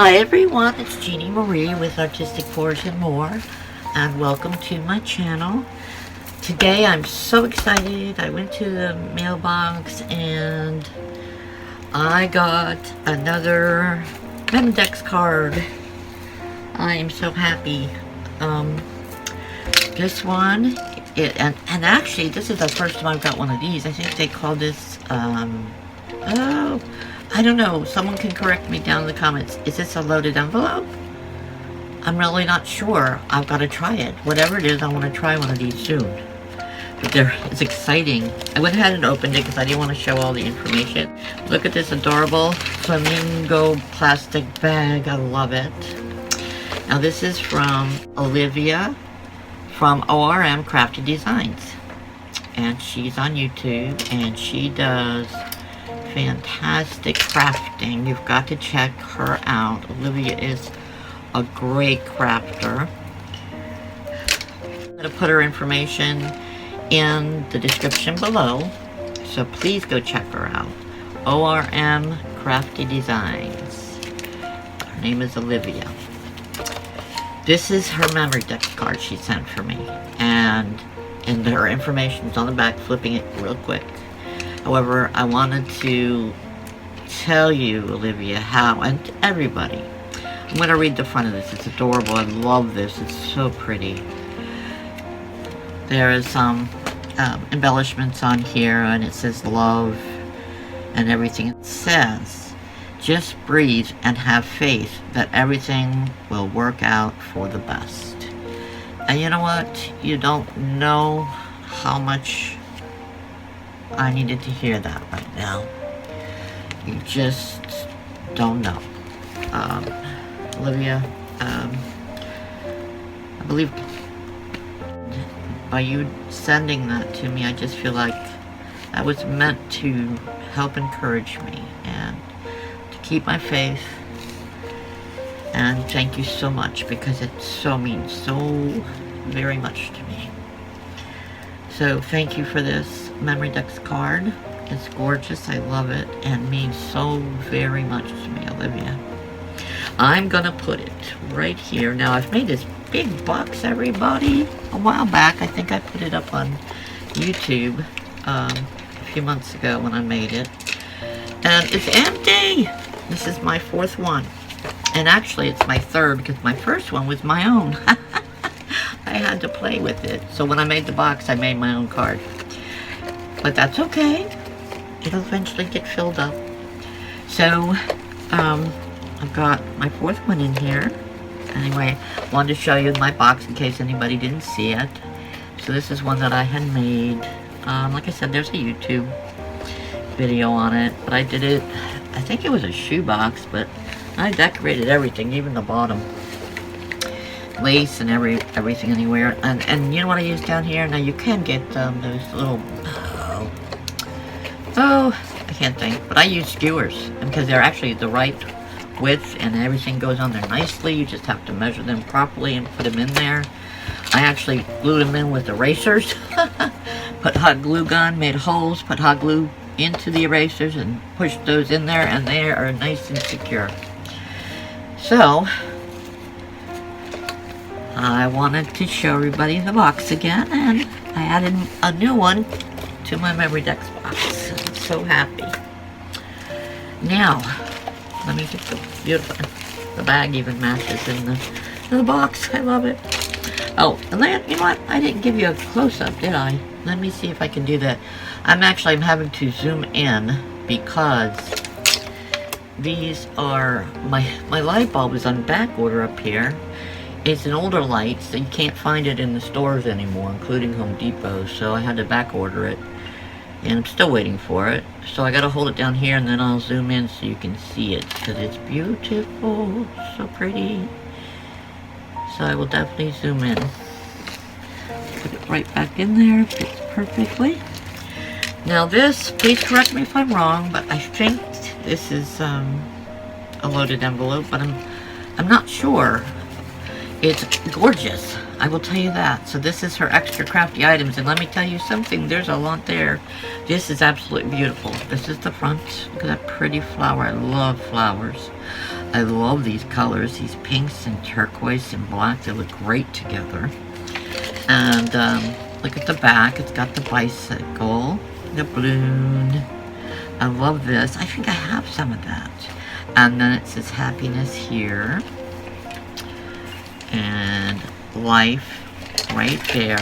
Hi everyone, it's Jeannie Marie with Artistic Pours and More, and welcome to my channel. Today I'm so excited. I went to the mailbox and I got another Memodex card. I am so happy. This one, and actually this is the first time I've got one of these. I think they call this, oh, I don't know. Someone can correct me down in the comments. Is this a loaded envelope? I'm really not sure. I've got to try it. Whatever it is, I want to try one of these soon. But it's exciting. I went ahead and opened it because I didn't want to show all the information. Look at this adorable flamingo plastic bag. I love it. Now this is from Olivia from ORM Crafty Designs. And she's on YouTube and she does fantastic crafting. You've got to check her out. Olivia is a great crafter. I'm going to put her information in the description below, so please go check her out. ORM Crafty Designs. Her name is Olivia. This is her memory deck card she sent for me, and her information is on the back, flipping it real quick. However, I wanted to tell you, Olivia, how, and everybody, I'm going to read the front of this. It's adorable. I love this. It's so pretty. There is some embellishments on here, and it says love and everything. It says, just breathe and have faith that everything will work out for the best. And you know what? You don't know how much I needed to hear that right now. You just don't know. Olivia, I believe by you sending that to me, I just feel like that was meant to help encourage me and to keep my faith. And thank you so much, because it means so very much to me. So thank you for this Memory Dex card. It's gorgeous. I love it and means so very much to me, Olivia. I'm gonna put it right here. Now I've made this big box, everybody, a while back. I think I put it up on YouTube a few months ago when I made it. And it's empty! This is my fourth one. And actually it's my third, because my first one was my own. I had to play with it. So when I made the box, I made my own card. But that's okay. It'll eventually get filled up. So, I've got my fourth one in here. Anyway, wanted to show you my box in case anybody didn't see it. So this is one that I had made. Like I said, there's a YouTube video on it. But I did it, I think it was a shoe box, but I decorated everything, even the bottom. Lace and everything anywhere. And you know what I use down here? Now you can get those little, I can't think, but I use skewers because they're actually the right width and everything goes on there nicely. You just have to measure them properly and put them in there. I actually glued them in with erasers. Put hot glue gun, made holes, put hot glue into the erasers and pushed those in there, and they are nice and secure. So I wanted to show everybody the box again, and I added a new one to my Memory Dex box. I'm so happy. Now, let me get the beautiful, the bag even matches in the box. I love it. Oh, and then, you know what? I didn't give you a close-up, did I? Let me see if I can do that. I'm having to zoom in because these are, my light bulb is on back order up here. It's an older light, so you can't find it in the stores anymore, including Home Depot, so I had to back order it. And I'm still waiting for it. So I gotta hold it down here and then I'll zoom in so you can see it, because it's beautiful, so pretty. So I will definitely zoom in. Put it right back in there, fits perfectly. Now this, please correct me if I'm wrong, but I think this is a loaded envelope, but I'm not sure. It's gorgeous, I will tell you that. So this is her extra crafty items, and let me tell you something, there's a lot there. This is absolutely beautiful. This is the front. Look at that pretty flower. I love flowers. I love these colors, these pinks and turquoise and black. They look great together. And look at the back. It's got the bicycle, the balloon. I love this. I think I have some of that. And then it says happiness here. And life right there.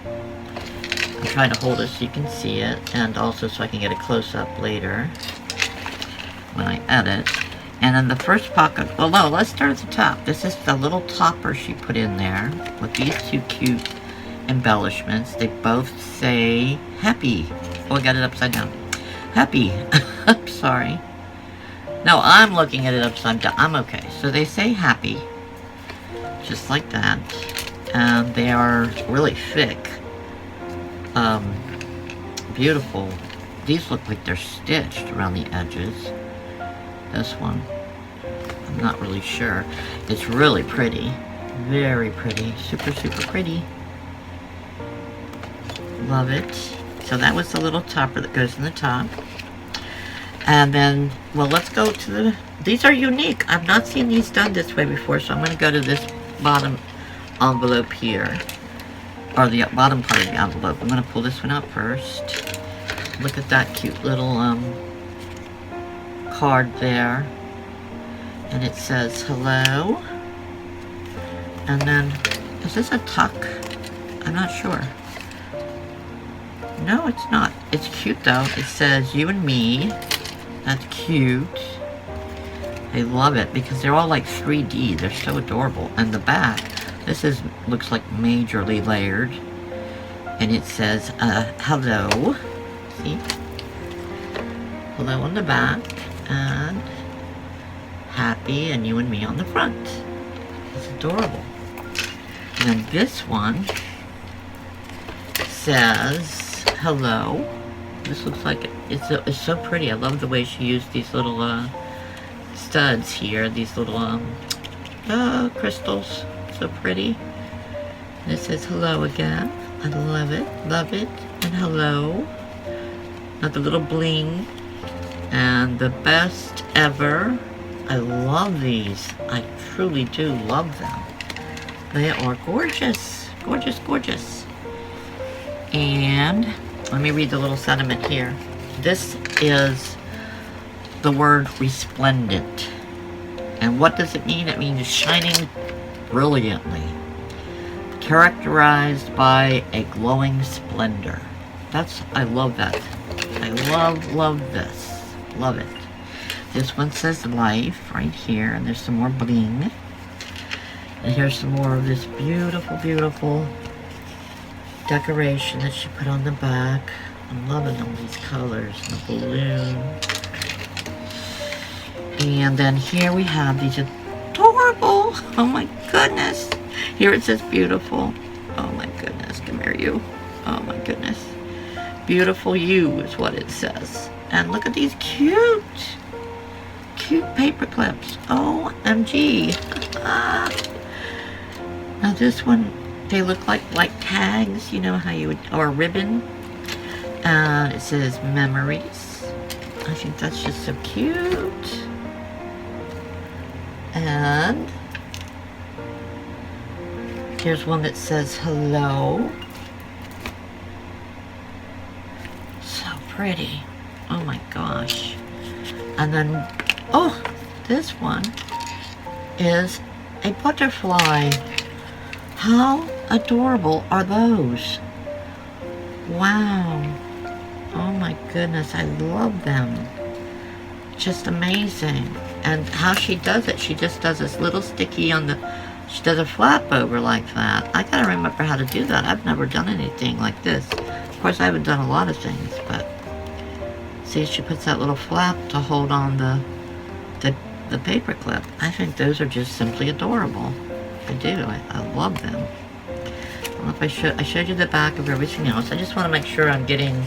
I'm trying to hold it so you can see it. And also so I can get a close-up later when I edit. And then the first pocket, well no, let's start at the top. This is the little topper she put in there with these two cute embellishments. They both say happy. Oh, I got it upside down. Happy. I'm sorry. No, I'm looking at it upside down. I'm okay. So they say happy. Just like that. And they are really thick. Beautiful. These look like they're stitched around the edges. This one, I'm not really sure. It's really pretty. Very pretty. Super, super pretty. Love it. So that was the little topper that goes in the top. And then, well, let's go to the... These are unique. I've not seen these done this way before, so I'm going to go to this bottom envelope here. Or the bottom part of the envelope. I'm going to pull this one out first. Look at that cute little card there. And it says hello. And then, is this a tuck? I'm not sure. No, it's not. It's cute though. It says you and me. That's cute. I love it because they're all like 3D. They're so adorable. And the back, this is looks like majorly layered. And it says hello. See? Hello on the back. And happy and you and me on the front. It's adorable. And then this one says hello. This looks like it's so pretty. I love the way she used these little studs here. These little crystals. So pretty. And it says hello again. I love it. Love it. And hello. Now the little bling. And the best ever. I love these. I truly do love them. They are gorgeous. Gorgeous, gorgeous. And let me read the little sentiment here. This is the word resplendent. And what does it mean? It means shining brilliantly. Characterized by a glowing splendor. I love that. I love this. Love it. This one says life right here. And there's some more bling. And here's some more of this beautiful, beautiful decoration that she put on the back. I'm loving all these colors and the balloon. And then here we have these adorable, oh my goodness. Here it says beautiful. Oh my goodness, come here you. Oh my goodness. Beautiful you is what it says. And look at these cute paper clips. OMG. Now this one, they look like tags, you know how you would, or a ribbon. It says memories. I think that's just so cute. And here's one that says hello. So pretty. Oh my gosh. And then, oh, this one is a butterfly. How adorable are those? Wow. Oh my goodness, I love them. Just amazing. And how she does it, she just does this little sticky on the, she does a flap over like that. I gotta remember how to do that. I've never done anything like this. Of course, I haven't done a lot of things, but see, she puts that little flap to hold on the paper clip. I think those are just simply adorable. I do. I love them. I don't know if I showed you the back of everything else. I just want to make sure I'm getting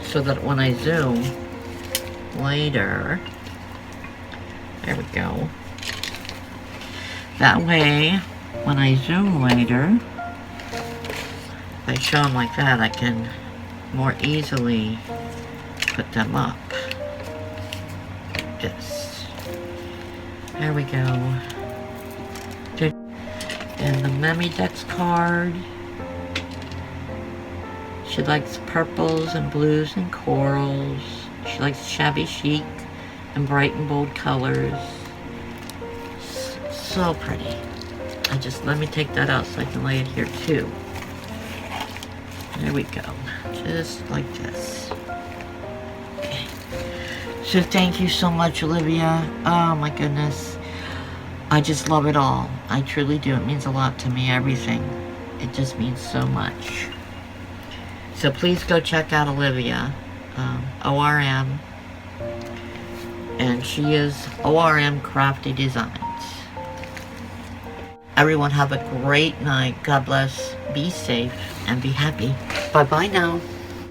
so that when I zoom later, there we go. That way, when I zoom later, if I show them like that, I can more easily put them up. this. There we go. And the Memidex card. She likes purples and blues and corals. She likes shabby chic and bright and bold colors. So pretty. Let me take that out so I can lay it here too. There we go. Just like this. Okay. So thank you so much, Olivia. Oh my goodness. I just love it all. I truly do. It means a lot to me, everything. It just means so much. So please go check out Olivia, ORM. And she is ORM Crafty Designs. Everyone have a great night. God bless. Be safe and be happy. Bye-bye now.